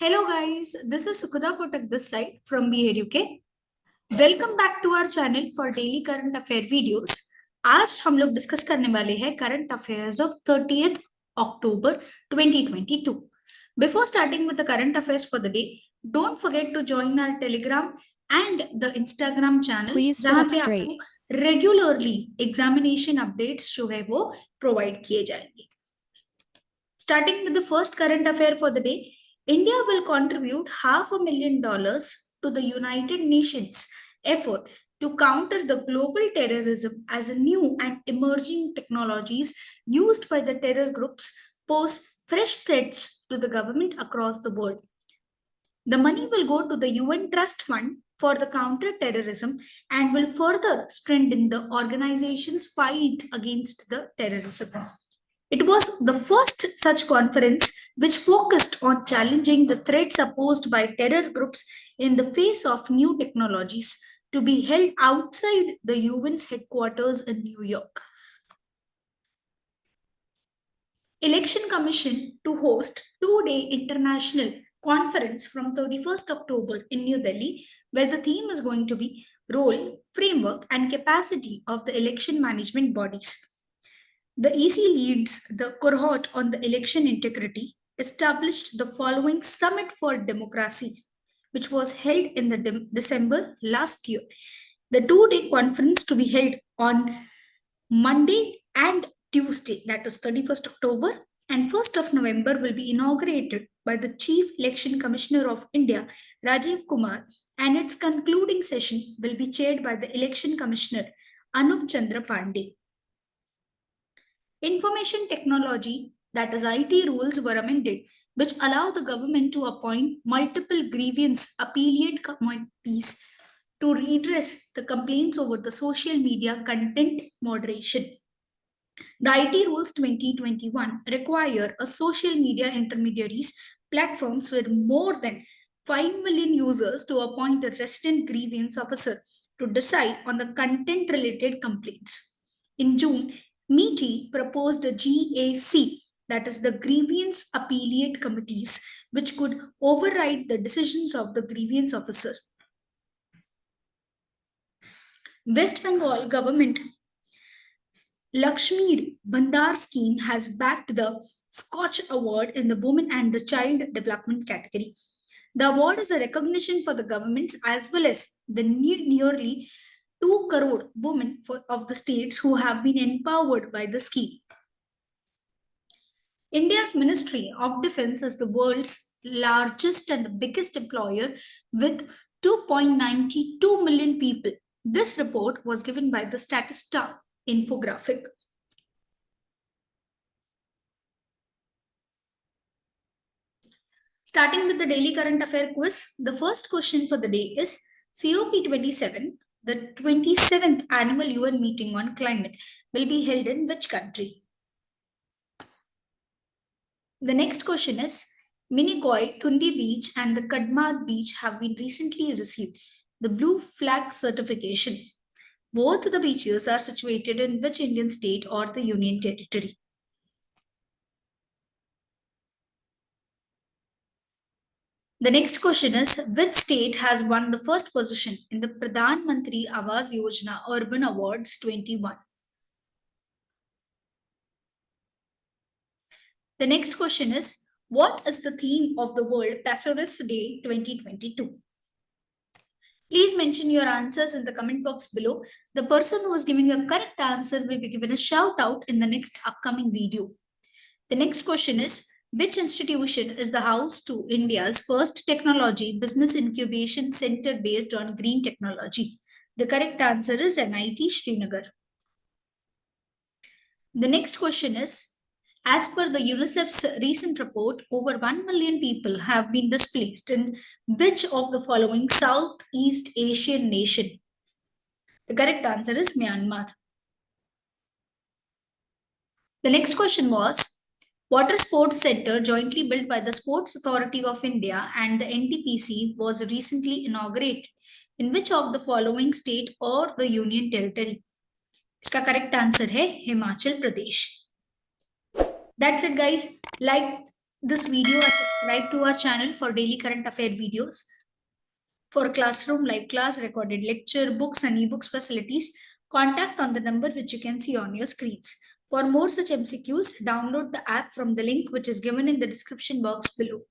Hello guys, this is Sukhuda Kotak this side from BEduCARE. Welcome back to our channel for daily current affair videos. आज हम लोग discuss करने वाले हैं current affairs of 30th October 2022. Before starting with the current affairs for the day, don't forget to join our Telegram and the Instagram channel जहाँ पे आपको regularly examination updates जो है वो प्रोवाइड किए जाएंगे. Starting with the first current affair for the day, India will contribute $500,000 to the United Nations effort to counter the global terrorism as a new and emerging technologies used by the terror groups pose fresh threats to the government across the world. The money will go to the UN Trust Fund for the counter-terrorism and will further strengthen the organization's fight against the terrorism. It was the first such conference which focused on challenging the threats posed by terror groups in the face of new technologies to be held outside the UN's headquarters in New York. Election Commission to host two-day international conference from 31st October in New Delhi, where the theme is going to be role, framework, and capacity of the election management bodies. The EC leads the cohort on the election integrity, established the following Summit for Democracy, which was held in the December last year. The two-day conference to be held on Monday and Tuesday, that is 31st October, and 1st of November will be inaugurated by the Chief Election Commissioner of India, Rajiv Kumar, and its concluding session will be chaired by the Election Commissioner, Anup Chandra Pandey. Information technology, that is IT rules, were amended, which allow the government to appoint multiple grievance appellate committees to redress the complaints over the social media content moderation. The IT rules 2021 require a social media intermediaries platforms with more than 5 million users to appoint a resident grievance officer to decide on the content related complaints. In June, MITI proposed a GAC, that is the Grievance Appellate Committees, which could override the decisions of the grievance officer. West Bengal government Lakshmi Bandar scheme has backed the Scotch Award in the Women and the Child Development category. The award is a recognition for the governments as well as the nearly 2 crore women of the states who have been empowered by the scheme. India's Ministry of Defense is the world's largest and the biggest employer with 2.92 million people. This report was given by the Statista infographic. Starting with the daily current affair quiz, the first question for the day is COP27, the 27th annual UN meeting on climate, will be held in which country? The next question is Minigoi, Thundi Beach and the Kadmad Beach have been recently received the Blue Flag certification. Both the beaches are situated in which Indian state or the Union Territory? The next question is, which state has won the first position in the Pradhan Mantri Awas Yojana Urban Awards 21? The next question is, what is the theme of the World Pastoralist Day 2022? Please mention your answers in the comment box below. The person who is giving a correct answer will be given a shout out in the next upcoming video. The next question is, which institution is the house to India's first technology business incubation center based on green technology? The correct answer is NIT Srinagar. The next question is, as per the UNICEF's recent report, over 1 million people have been displaced in which of the following Southeast Asian nation? The correct answer is Myanmar. The next question was, Water Sports Center jointly built by the Sports Authority of India and the NTPC was recently inaugurated in which of the following state or the Union Territory? इसका correct answer है Himachal Pradesh. That's it guys. Like, this video and subscribe to our channel for daily current affair videos. For classroom, live class, recorded lecture, books and ebooks facilities, contact on the number which you can see on your screens. For more such MCQs, download the app from the link which is given in the description box below.